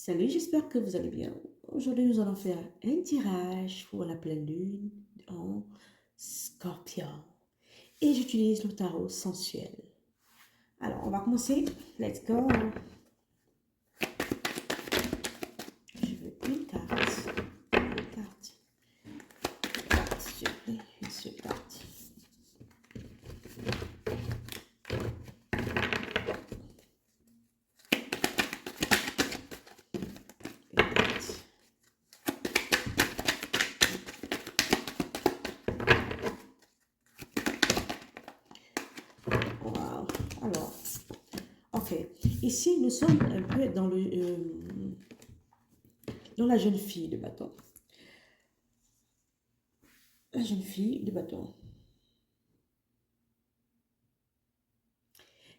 Salut, j'espère que vous allez bien. Aujourd'hui, nous allons faire un tirage pour la pleine lune en Scorpion. Et j'utilise le tarot sensuel. Alors, on va commencer. Let's go. Je veux une carte. Une carte. Une carte, s'il te plaît. Une seule carte. Une carte. Wow. Alors, ok. Ici, nous sommes un peu dans la jeune fille de bâton. La jeune fille de bâton.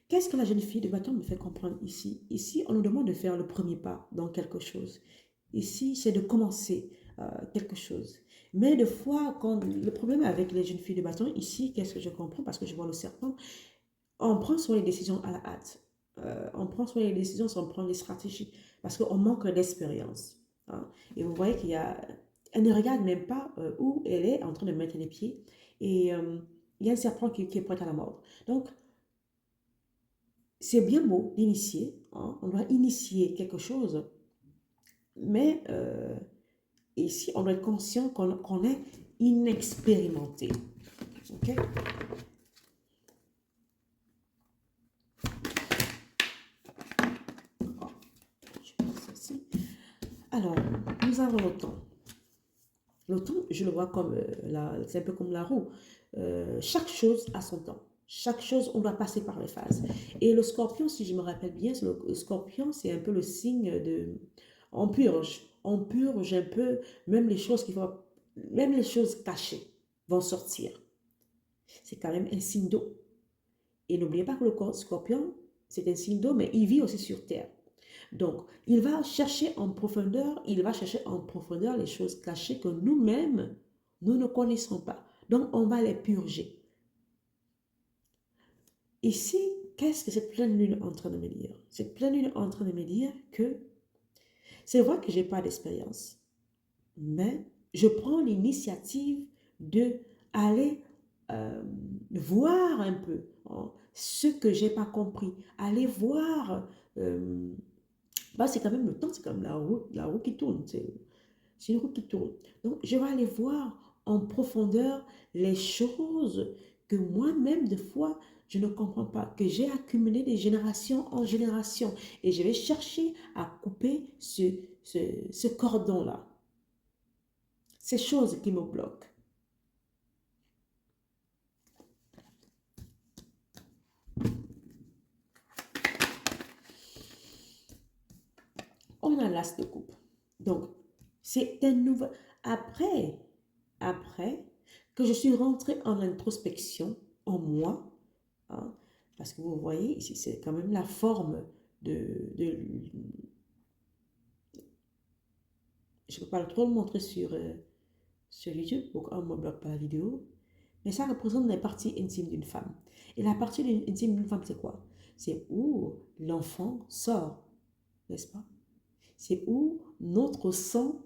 Qu'est-ce que la jeune fille de bâton me fait comprendre ici? Ici, on nous demande de faire le premier pas dans quelque chose. Ici, c'est de commencer quelque chose. Mais des fois, le problème avec les jeunes filles de bâton, ici, qu'est-ce que je comprends? Parce que je vois le serpent, on prend sur les décisions à la hâte. On prend sur les décisions sans prendre les stratégies. Parce qu'on manque d'expérience. Hein. Et vous voyez qu'il y a... Elle ne regarde même pas où elle est en train de mettre les pieds. Et il y a un serpent qui est prêt à la mort. Donc, c'est bien beau d'initier, hein, on doit initier quelque chose, mais ici, on doit être conscient qu'on est inexpérimenté. Ok? Oh, je pense ici. Alors, nous avons le temps. Le temps, je le vois comme, c'est un peu comme la roue. Chaque chose a son temps. Chaque chose, on doit passer par les phases. Et le scorpion, si je me rappelle bien, le scorpion, c'est un peu le signe de... On purge. On purge un peu, même les choses même les choses cachées vont sortir. C'est quand même un signe d'eau. Et n'oubliez pas que le scorpion, c'est un signe d'eau, mais il vit aussi sur Terre. Donc, il va chercher en profondeur, les choses cachées que nous-mêmes, nous ne connaissons pas. Donc, on va les purger. Ici, qu'est-ce que cette pleine lune est en train de me dire? Cette pleine lune est en train de me dire que c'est vrai que je n'ai pas d'expérience, mais je prends l'initiative de aller voir un peu hein, ce que je n'ai pas compris, aller voir... bah, c'est quand même le temps, c'est comme la roue qui tourne. C'est une roue qui tourne. Donc, je vais aller voir en profondeur les choses que moi-même, des fois, je ne comprends pas, que j'ai accumulé de génération en génération. Et je vais chercher à couper ce cordon-là. Ces choses qui me bloquent. On a l'as de coupe. Donc, c'est un nouveau... Après que je suis rentrée en introspection, en moi, hein, parce que vous voyez, ici, c'est quand même la forme de je ne peux pas trop le montrer sur YouTube, donc on ne me bloque pas la vidéo, mais ça représente les parties intimes d'une femme. Et la partie intime d'une femme, c'est quoi? C'est où l'enfant sort, n'est-ce pas? C'est où notre sang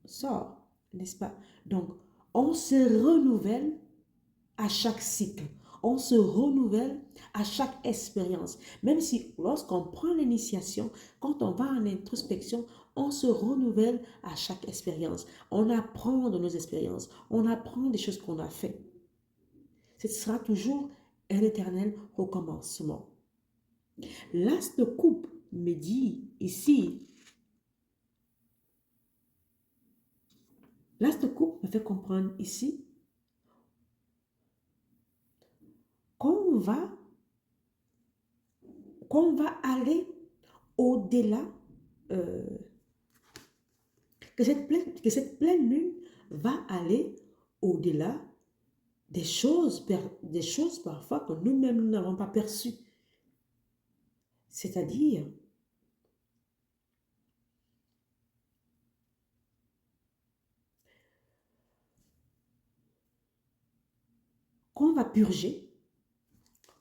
sort, n'est-ce pas? Donc, on se renouvelle à chaque cycle. On se renouvelle à chaque expérience. Même si lorsqu'on prend l'initiation, quand on va en introspection, on se renouvelle à chaque expérience. On apprend de nos expériences. On apprend des choses qu'on a fait. Ce sera toujours un éternel recommencement. L'as de coupe me dit ici, l'as de coupe me fait comprendre ici qu'on va aller au-delà, que cette pleine lune va aller au-delà des choses parfois que nous-mêmes nous n'avons pas perçues. C'est-à-dire, qu'on va purger,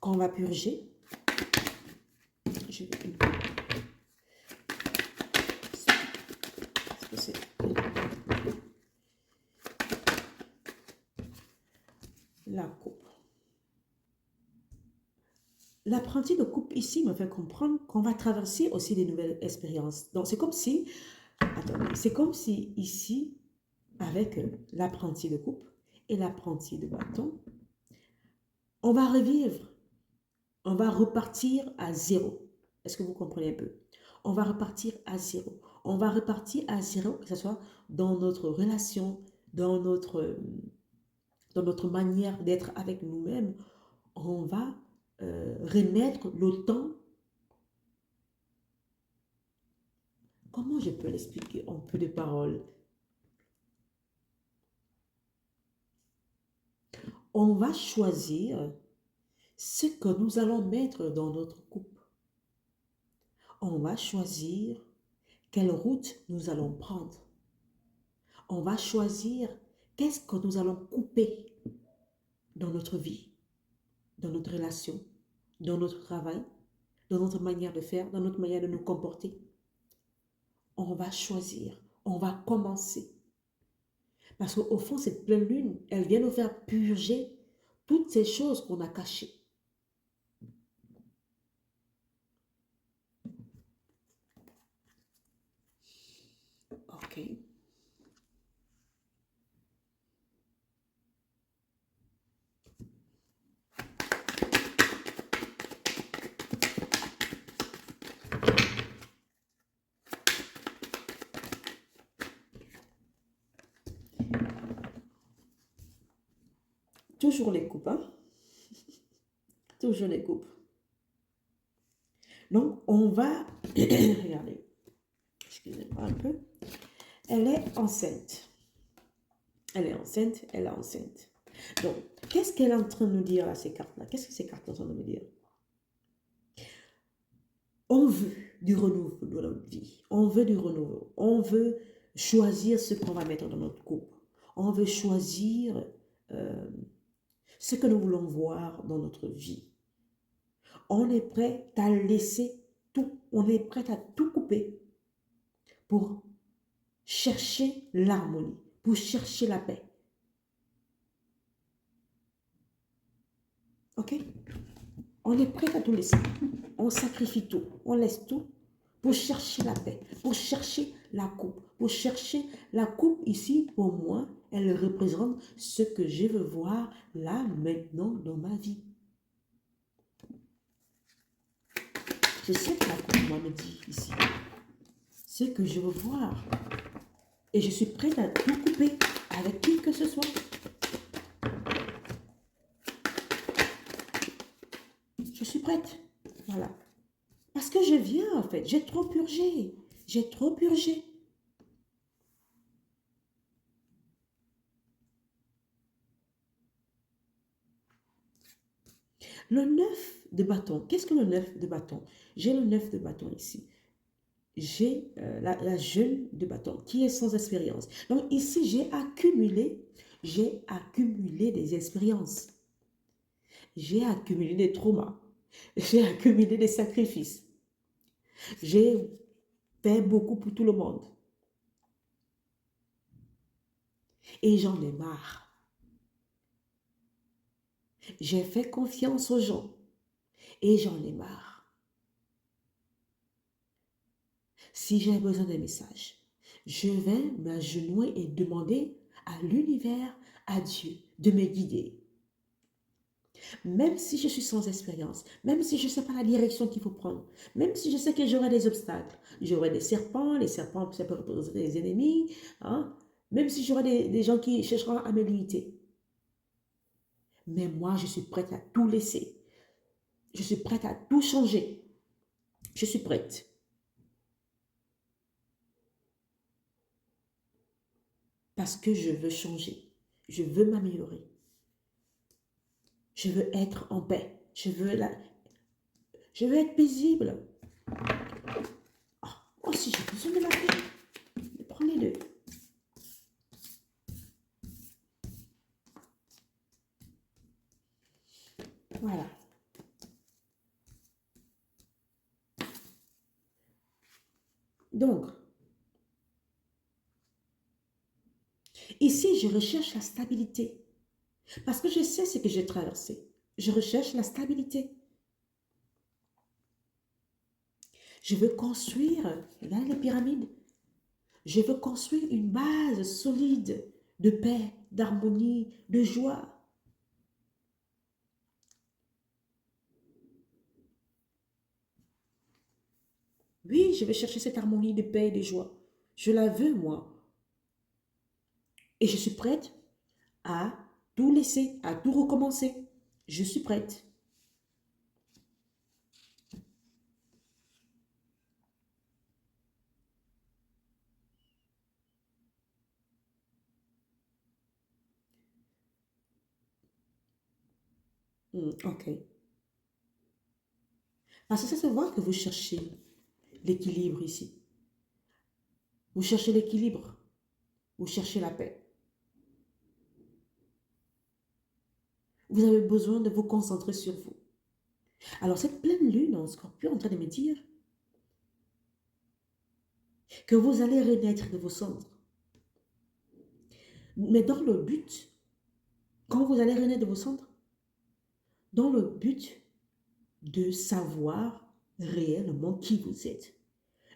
qu'on va purger, je vais l'apprenti de couple ici me fait comprendre qu'on va traverser aussi des nouvelles expériences. Donc, c'est comme si, attendez, c'est comme si ici, avec l'apprenti de couple et l'apprenti de bâton, on va revivre, on va repartir à zéro. Est-ce que vous comprenez un peu? On va repartir à zéro. On va repartir à zéro, que ce soit dans notre relation, dans notre, dans notre manière d'être avec nous-mêmes. On va remettre le temps. Comment je peux l'expliquer en peu de paroles? On va choisir ce que nous allons mettre dans notre coupe. On va choisir quelle route nous allons prendre. On va choisir qu'est-ce que nous allons couper dans notre vie, dans notre relation, dans notre travail, dans notre manière de faire, dans notre manière de nous comporter. On va choisir, on va commencer. Parce qu'au fond, cette pleine lune, elle vient nous faire purger toutes ces choses qu'on a cachées. Ok. Toujours les coupes, hein? Toujours les coupes. Donc, on va... Regardez. Excusez-moi un peu. Elle est enceinte. Elle est enceinte, elle est enceinte. Donc, qu'est-ce qu'elle est en train de nous dire là, ces cartes-là? Qu'est-ce que ces cartes sont en train de me dire? On veut du renouveau dans notre vie. On veut du renouveau. On veut choisir ce qu'on va mettre dans notre couple. On veut choisir ce que nous voulons voir dans notre vie. On est prêt à laisser tout. On est prêt à tout couper pour chercher l'harmonie, pour chercher la paix. Ok? On est prêt à tout laisser. On sacrifie tout. On laisse tout pour chercher la paix, pour chercher la coupe. Pour chercher la coupe ici, pour moi, elle représente ce que je veux voir là, maintenant, dans ma vie. Je sais que la coupe, moi, me dit ici. Ce que je veux voir. Et je suis prête à tout couper avec qui que ce soit. Je suis prête. Voilà. Parce que je viens, en fait. J'ai trop purgé. J'ai trop purgé. Le 9 de bâton. Qu'est-ce que le 9 de bâton? J'ai le 9 de bâton ici. J'ai la jeune de bâton qui est sans expérience. Donc ici, j'ai accumulé des expériences. J'ai accumulé des traumas. J'ai accumulé des sacrifices. J'ai fait beaucoup pour tout le monde. Et j'en ai marre. J'ai fait confiance aux gens. Et j'en ai marre. Si j'ai besoin d'un message, je vais m'agenouiller et demander à l'univers, à Dieu, de me guider. Même si je suis sans expérience, même si je ne sais pas la direction qu'il faut prendre, même si je sais que j'aurai des obstacles, j'aurai des serpents, les serpents, ça peut représenter des ennemis, hein? Même si j'aurai des gens qui chercheront à me limiter. Mais moi, je suis prête à tout laisser. Je suis prête à tout changer. Je suis prête. Parce que je veux changer. Je veux m'améliorer. Je veux être en paix. Je veux être paisible. Oh, moi aussi, j'ai besoin de la paix. Prenez deux. Voilà. Donc, ici, je recherche la stabilité. Parce que je sais ce que j'ai traversé. Je recherche la stabilité. Je veux construire, regardez les pyramides, je veux construire une base solide de paix, d'harmonie, de joie. Oui, je vais chercher cette harmonie de paix et de joie. Je la veux, moi. Et je suis prête à tout laisser, à tout recommencer. Je suis prête. Ok. Parce que ça se voit que vous cherchez l'équilibre ici. Vous cherchez l'équilibre. Vous cherchez la paix. Vous avez besoin de vous concentrer sur vous. Alors, cette pleine lune en Scorpion est en train de me dire que vous allez renaître de vos cendres. Mais dans le but, quand vous allez renaître de vos cendres, dans le but de savoir réellement qui vous êtes,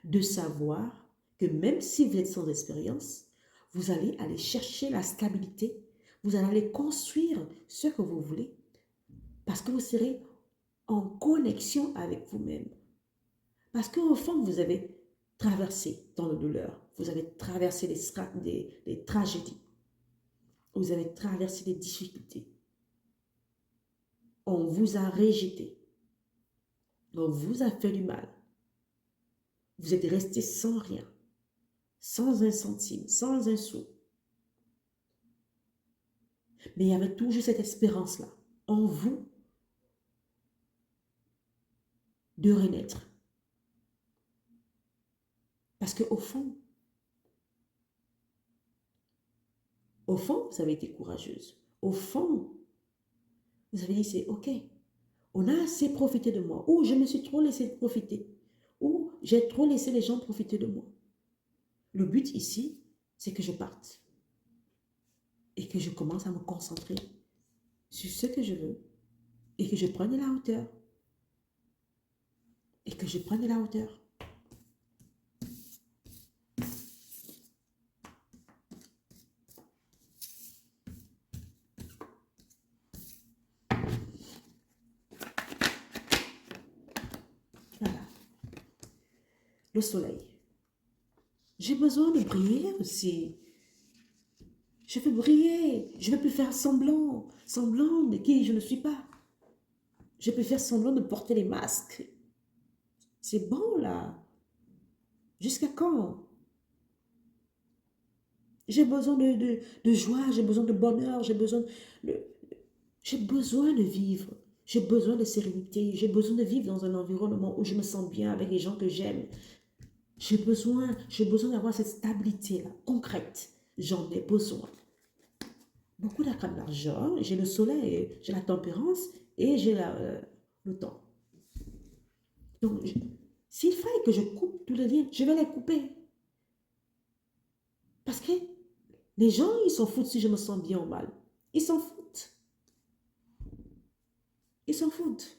de savoir que même si vous êtes sans expérience, vous allez aller chercher la stabilité, vous allez aller construire ce que vous voulez, parce que vous serez en connexion avec vous-même. Parce qu'au fond, vous avez traversé dans la douleur, vous avez traversé des tragédies, vous avez traversé des difficultés. On vous a rejeté, on vous a fait du mal. Vous êtes resté sans rien, sans un centime, sans un sou. Mais il y avait toujours cette espérance-là en vous de renaître. Parce qu'au fond, vous avez été courageuse. Au fond, vous avez dit, c'est OK. On a assez profité de moi. Ou je me suis trop laissé profiter. Ou j'ai trop laissé les gens profiter de moi. Le but ici, c'est que je parte. Et que je commence à me concentrer sur ce que je veux. Et que je prenne de la hauteur. Et que je prenne de la hauteur. Voilà. Le soleil. J'ai besoin de briller aussi. Je veux briller. Je ne veux plus faire semblant. Semblant de qui je ne suis pas. Je peux faire semblant de porter les masques. C'est bon là. Jusqu'à quand? J'ai besoin de joie, j'ai besoin de bonheur, de, j'ai besoin de vivre. J'ai besoin de sérénité. J'ai besoin de vivre dans un environnement où je me sens bien avec les gens que j'aime. J'ai besoin d'avoir cette stabilité-là, concrète. J'en ai besoin. Beaucoup d'argent, j'ai le soleil, j'ai la tempérance et j'ai le temps. Donc, s'il fallait que je coupe tous les liens, je vais les couper. Parce que les gens, ils s'en foutent si je me sens bien ou mal. Ils s'en foutent. Ils s'en foutent.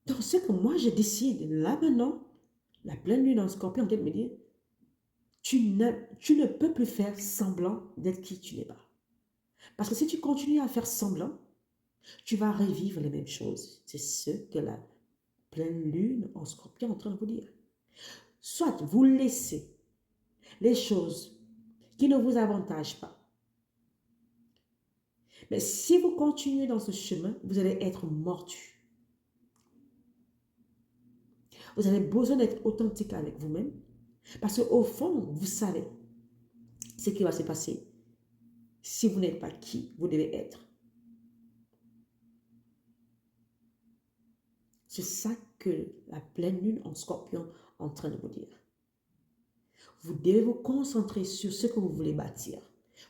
Donc, ce que moi, je décide, là maintenant, la pleine lune en Scorpion, en me dire, tu ne peux plus faire semblant d'être qui tu n'es pas. Parce que si tu continues à faire semblant, tu vas revivre les mêmes choses. C'est ce que la pleine lune en Scorpion est en train de vous dire. Soit vous laissez les choses qui ne vous avantagent pas. Mais si vous continuez dans ce chemin, vous allez être mortu. Vous avez besoin d'être authentique avec vous-même. Parce qu'au fond, vous savez ce qui va se passer si vous n'êtes pas qui vous devez être. C'est ça que la pleine lune en Scorpion est en train de vous dire. Vous devez vous concentrer sur ce que vous voulez bâtir.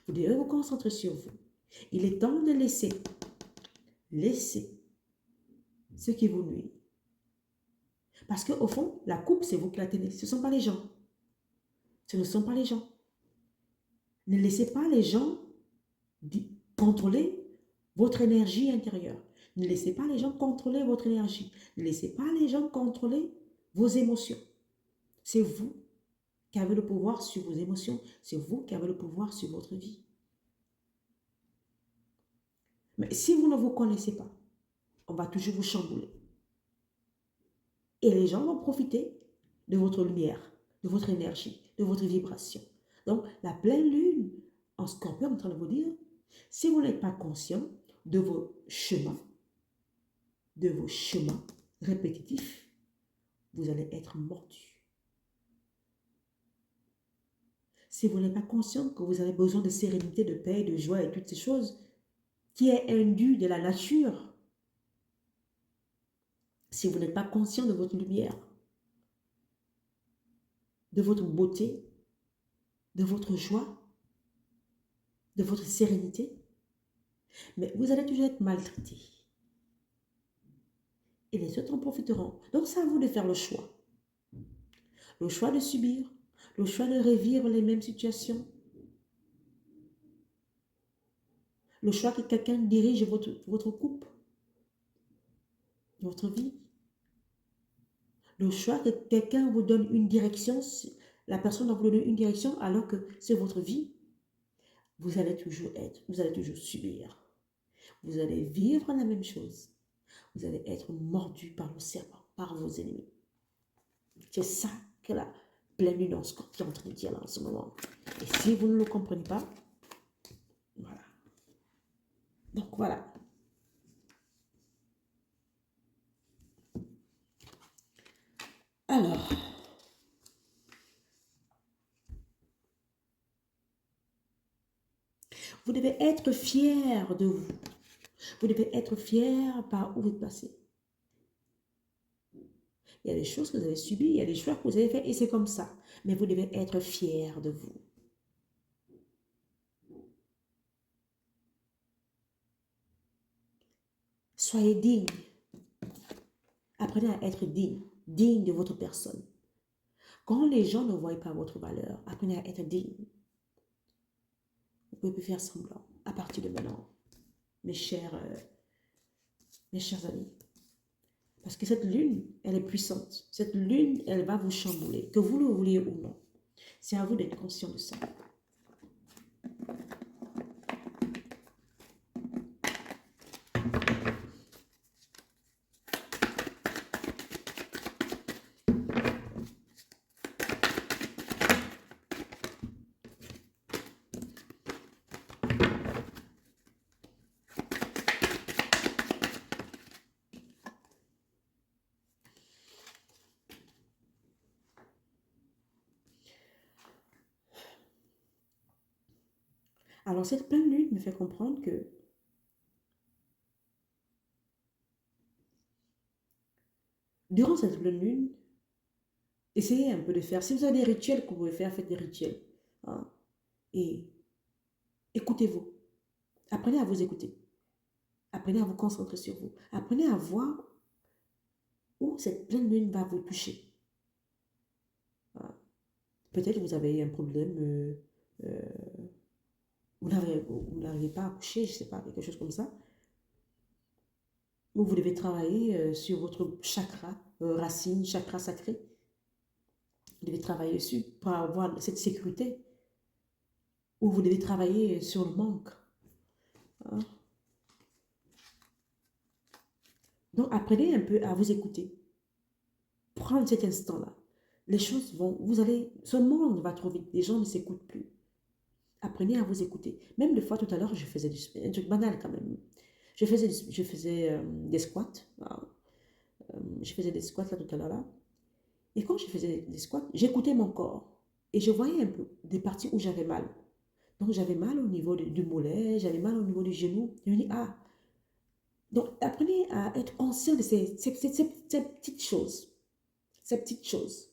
Vous devez vous concentrer sur vous. Il est temps de laisser ce qui vous nuit. Parce qu'au fond, la coupe, c'est vous qui la tenez. Ce ne sont pas les gens. Ce ne sont pas les gens. Ne laissez pas les gens contrôler votre énergie intérieure. Ne laissez pas les gens contrôler votre énergie. Ne laissez pas les gens contrôler vos émotions. C'est vous qui avez le pouvoir sur vos émotions. C'est vous qui avez le pouvoir sur votre vie. Mais si vous ne vous connaissez pas, on va toujours vous chambouler. Et les gens vont profiter de votre lumière, de votre énergie, de votre vibration. Donc, la pleine lune en Scorpion est en train de vous dire, si vous n'êtes pas conscient de vos chemins répétitifs, vous allez être mordu. Si vous n'êtes pas conscient que vous avez besoin de sérénité, de paix, de joie et toutes ces choses qui est induit de la nature, si vous n'êtes pas conscient de votre lumière, de votre beauté, de votre joie, de votre sérénité, mais vous allez toujours être maltraité. Et les autres en profiteront. Donc c'est à vous de faire le choix. Le choix de subir, le choix de revivre les mêmes situations, le choix que quelqu'un dirige votre couple, votre vie, le choix que quelqu'un vous donne une direction, la personne va vous donner une direction alors que c'est votre vie. Vous allez toujours subir. Vous allez vivre la même chose. Vous allez être mordu par le serpent, par vos ennemis. C'est ça que la pleine lune en Scorpion est en train de dire là en ce moment. Et si vous ne le comprenez pas, voilà. Donc voilà. Alors, vous devez être fier de vous. Vous devez être fier par où vous passez. Il y a des choses que vous avez subies, il y a des choix que vous avez faits et c'est comme ça. Mais vous devez être fier de vous. Soyez digne. Apprenez à être digne. Digne de votre personne. Quand les gens ne voient pas votre valeur, apprenez à être digne. Vous pouvez plus faire semblant à partir de maintenant, mes chers amis. Parce que cette lune, elle est puissante. Cette lune, elle va vous chambouler, que vous le vouliez ou non. C'est à vous d'être conscient de ça. Alors, cette pleine lune me fait comprendre que durant cette pleine lune, essayez un peu de faire. Si vous avez des rituels que vous pouvez faire, faites des rituels. Hein, et écoutez-vous. Apprenez à vous écouter. Apprenez à vous concentrer sur vous. Apprenez à voir où cette pleine lune va vous toucher. Hein. Peut-être que vous avez un problème, vous n'arrivez pas à coucher, je ne sais pas, quelque chose comme ça. Ou vous devez travailler sur votre chakra, racine, chakra sacré. Vous devez travailler dessus pour avoir cette sécurité. Ou vous devez travailler sur le manque. Hein. Donc, apprenez un peu à vous écouter. Prendre cet instant-là. Les choses vont, ce monde va trop vite. Les gens ne s'écoutent plus. Apprenez à vous écouter. Même des fois, tout à l'heure, je faisais un truc banal quand même. Je faisais des squats. Hein. Je faisais des squats là tout à l'heure là. Et quand je faisais des squats, j'écoutais mon corps. Et je voyais un peu des parties où j'avais mal. Donc, j'avais mal au niveau du mollet, j'avais mal au niveau du genou. Je me dis, ah. Donc, apprenez à être conscient de ces petites choses. Ces petites choses.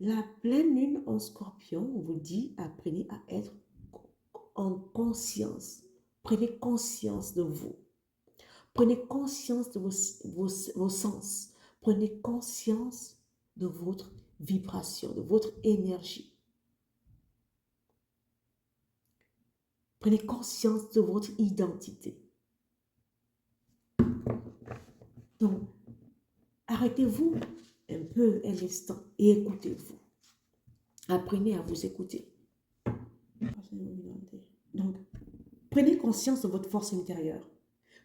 La pleine lune en Scorpion vous dit, apprenez à être en conscience. Prenez conscience de vous. Prenez conscience de vos sens. Prenez conscience de votre vibration, de votre énergie. Prenez conscience de votre identité. Donc, arrêtez-vous un peu un instant et écoutez-vous. Apprenez à vous écouter. Donc, prenez conscience de votre force intérieure.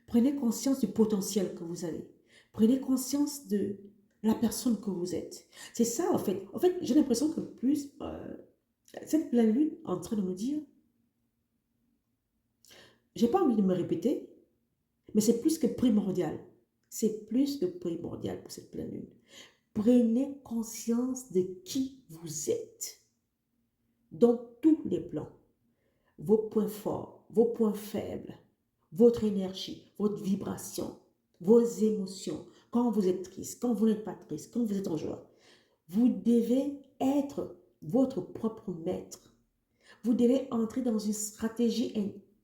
Prenez conscience du potentiel que vous avez. Prenez conscience de la personne que vous êtes. C'est ça, en fait. En fait, j'ai l'impression que plus cette pleine lune est en train de nous dire, j'ai pas envie de me répéter, mais c'est plus que primordial. C'est plus que primordial pour cette pleine lune. Prenez conscience de qui vous êtes dans tous les plans. Vos points forts, vos points faibles, votre énergie, votre vibration, vos émotions. Quand vous êtes triste, quand vous n'êtes pas triste, quand vous êtes en joie. Vous devez être votre propre maître. Vous devez entrer dans une stratégie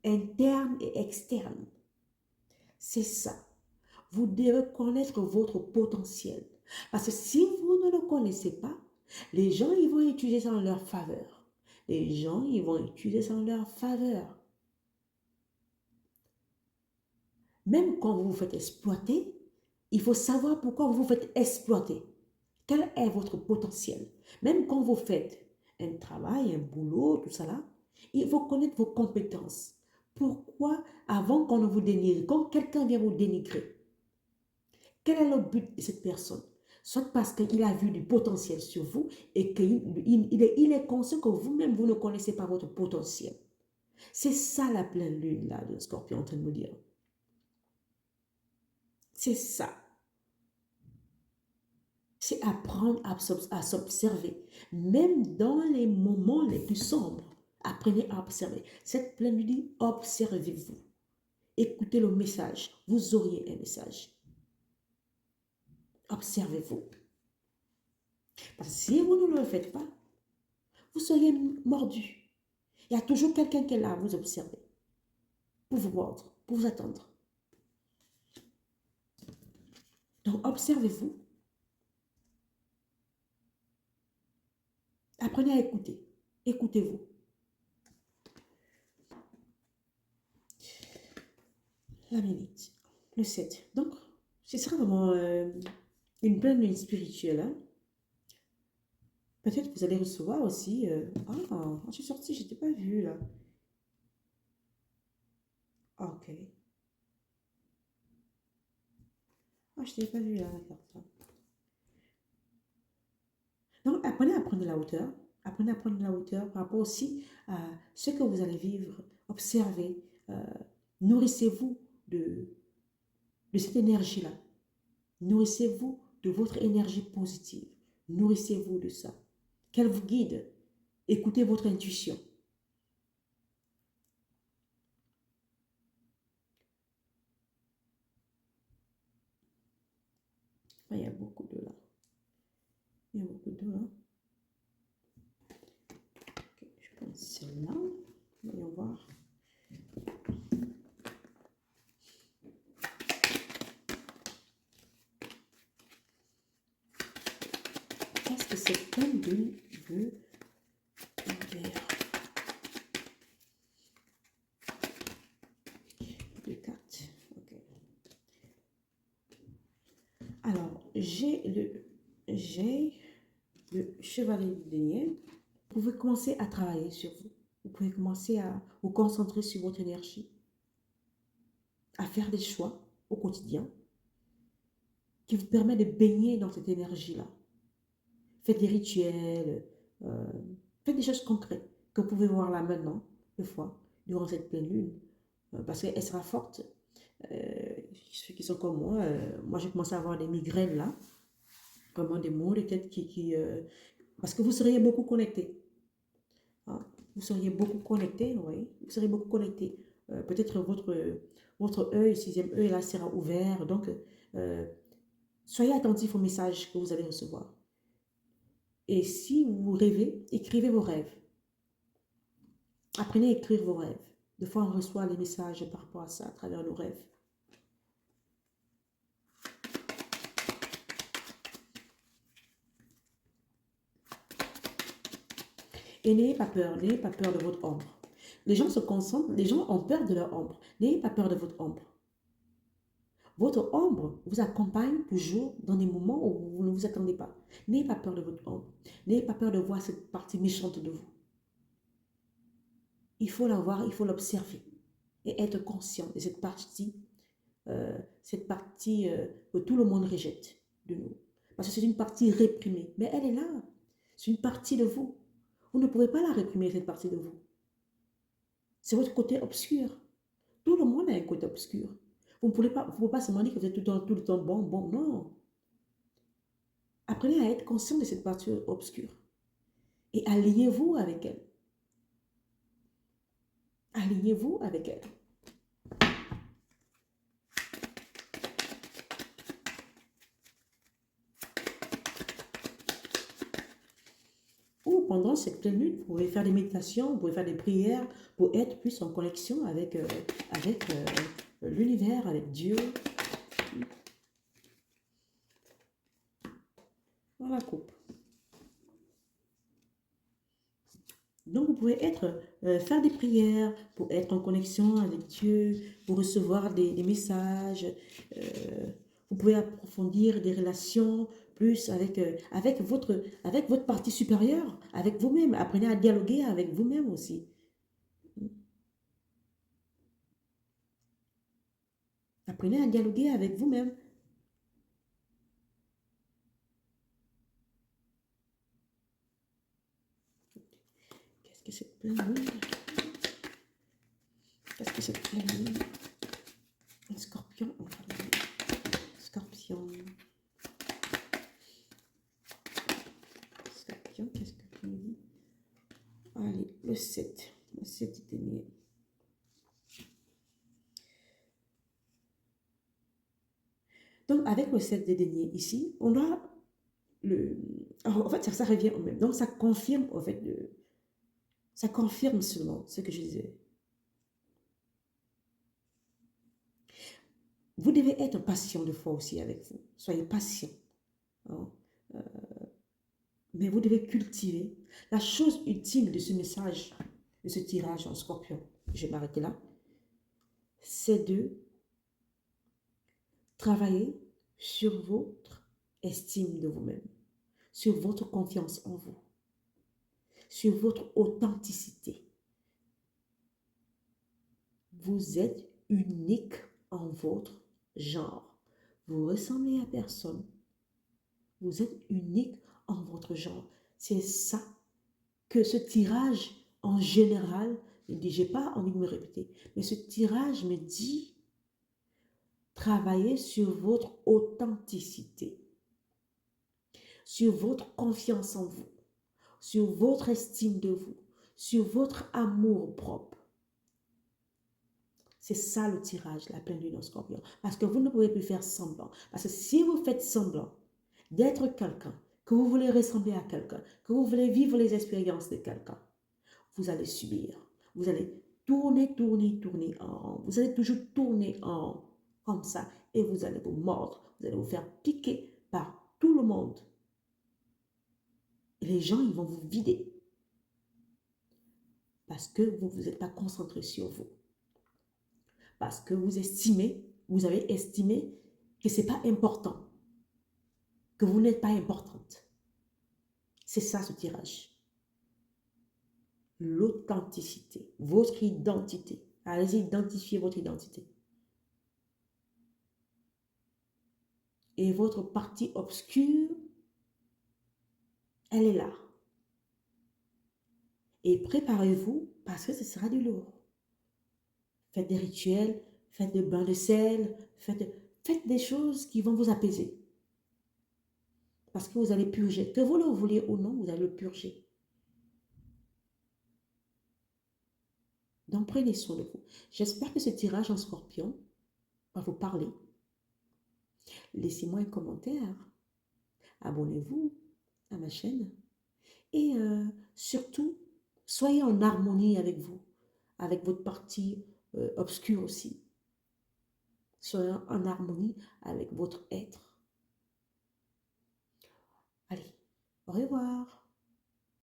interne et externe. C'est ça. Vous devez connaître votre potentiel. Parce que si vous ne le connaissez pas, les gens ils vont utiliser ça en leur faveur. Les gens ils vont utiliser ça en leur faveur. Même quand vous vous faites exploiter, il faut savoir pourquoi vous vous faites exploiter. Quel est votre potentiel? Même quand vous faites un travail, un boulot, tout ça là, il faut connaître vos compétences. Pourquoi, avant qu'on ne vous dénigre, quand quelqu'un vient vous dénigrer, quel est le but de cette personne? Soit parce qu'il a vu du potentiel sur vous et qu'il est conscient que vous-même, vous ne connaissez pas votre potentiel. C'est ça la pleine lune là, de Scorpion en train de nous dire. C'est ça. C'est apprendre à s'observer. Même dans les moments les plus sombres, apprenez à observer. Cette pleine lune, observez-vous. Écoutez le message. Vous auriez un message. Observez-vous. Parce que si vous ne le faites pas, vous seriez mordu. Il y a toujours quelqu'un qui est là à vous observer. Pour vous mordre, pour vous attendre. Donc, observez-vous. Apprenez à écouter. Écoutez-vous. La minute. Le 7. Donc, ce sera vraiment une pleine lune spirituelle. Hein? Peut-être que vous allez recevoir aussi... ah, je suis sortie, je n'étais pas vue là. Ok. Ah, je t'ai pas vue là, la carte. Donc, apprenez à prendre de la hauteur. Apprenez à prendre de la hauteur par rapport aussi à ce que vous allez vivre. Observez. Nourrissez-vous de cette énergie-là. Nourrissez-vous de votre énergie positive. Nourrissez-vous de ça. Qu'elle vous guide. Écoutez votre intuition. Ah, il y a beaucoup de là. Il y a beaucoup de là. Okay, je pense celle-là. Voyons voir. Qu'est-ce que cette pleine lune veut dire? Deux cartes. Ok. Alors, j'ai le chevalier de denier. Vous pouvez commencer à travailler sur vous. Vous pouvez commencer à vous concentrer sur votre énergie, à faire des choix au quotidien qui vous permettent de baigner dans cette énergie-là. Faites des rituels, faites des choses concrètes que vous pouvez voir là maintenant, deux fois, durant cette pleine lune, parce qu'elle sera forte. Ceux qui sont comme moi j'ai commencé à avoir des migraines là, vraiment des maux de tête parce que vous seriez beaucoup connecté. Hein. Vous seriez beaucoup connecté, oui, vous seriez beaucoup connecté. Peut-être votre œil, sixième œil là sera ouvert, donc soyez attentifs aux messages que vous allez recevoir. Et si vous rêvez, écrivez vos rêves. Apprenez à écrire vos rêves. Des fois, on reçoit les messages par rapport à ça, à travers nos rêves. Et n'ayez pas peur de votre ombre. Les gens se concentrent, les gens ont peur de leur ombre. N'ayez pas peur de votre ombre. Votre ombre vous accompagne toujours dans des moments où vous ne vous attendez pas. N'ayez pas peur de votre ombre. N'ayez pas peur de voir cette partie méchante de vous. Il faut la voir, il faut l'observer et être conscient de cette partie que tout le monde rejette de nous. Parce que c'est une partie réprimée. Mais elle est là. C'est une partie de vous. Vous ne pouvez pas la réprimer, cette partie de vous. C'est votre côté obscur. Tout le monde a un côté obscur. Vous ne pouvez pas se demander que vous êtes tout le temps bon, bon. Non. Apprenez à être conscient de cette partie obscure. Et alignez-vous avec elle. Alignez-vous avec elle. Ou pendant cette pleine lune, vous pouvez faire des méditations, vous pouvez faire des prières pour être plus en connexion avec, l'univers, avec Dieu. Dans la coupe. Donc, vous pouvez faire des prières pour être en connexion avec Dieu, pour recevoir des messages. Vous pouvez approfondir des relations plus avec votre partie supérieure, avec vous-même. Apprenez à dialoguer avec vous-même aussi. Apprenez à dialoguer avec vous-même. Qu'est-ce que c'est plein lune? Qu'est-ce que c'est plein lune? Un scorpion. Scorpion. Scorpion, qu'est-ce que tu me dis? Allez, le 7. Le 7 denier. Donc, avec le 7 de denier ici, on a en fait, ça revient au même. Donc, ça confirme, en fait, ça confirme seulement ce que je disais. Vous devez être patient de fois aussi avec vous. Soyez patient. Hein. Mais vous devez cultiver. La chose ultime de ce message, de ce tirage en scorpion, je vais m'arrêter là, c'est de travailler sur votre estime de vous-même, sur votre confiance en vous, sur votre authenticité. Vous êtes unique en votre genre. Vous ressemblez à personne. Vous êtes unique en votre genre. C'est ça que ce tirage en général me dit. Je n'ai pas envie de me répéter, mais ce tirage me dit travaillez sur votre authenticité, sur votre confiance en vous, sur votre estime de vous, sur votre amour propre. C'est ça le tirage, la pleine lune en scorpion. Parce que vous ne pouvez plus faire semblant. Parce que si vous faites semblant d'être quelqu'un, que vous voulez ressembler à quelqu'un, que vous voulez vivre les expériences de quelqu'un, vous allez subir. Vous allez tourner, tourner, tourner en rond. Vous allez toujours tourner en rond comme ça et vous allez vous mordre. Vous allez vous faire piquer par tout le monde. Et les gens, ils vont vous vider. Parce que vous ne vous êtes pas concentré sur vous. Parce que vous avez estimé que ce n'est pas important, que vous n'êtes pas importante. C'est ça ce tirage. L'authenticité, votre identité. Allez-y, identifier votre identité. Et votre partie obscure, elle est là. Et préparez-vous parce que ce sera du lourd. Faites des rituels, faites des bains de sel, faites des choses qui vont vous apaiser. Parce que vous allez purger. Que vous le vouliez ou non, vous allez le purger. Donc prenez soin de vous. J'espère que ce tirage en scorpion va vous parler. Laissez-moi un commentaire. Abonnez-vous à ma chaîne. Et surtout, soyez en harmonie avec vous, avec votre partie obscure aussi. Soyez en harmonie avec votre être. Allez, au revoir.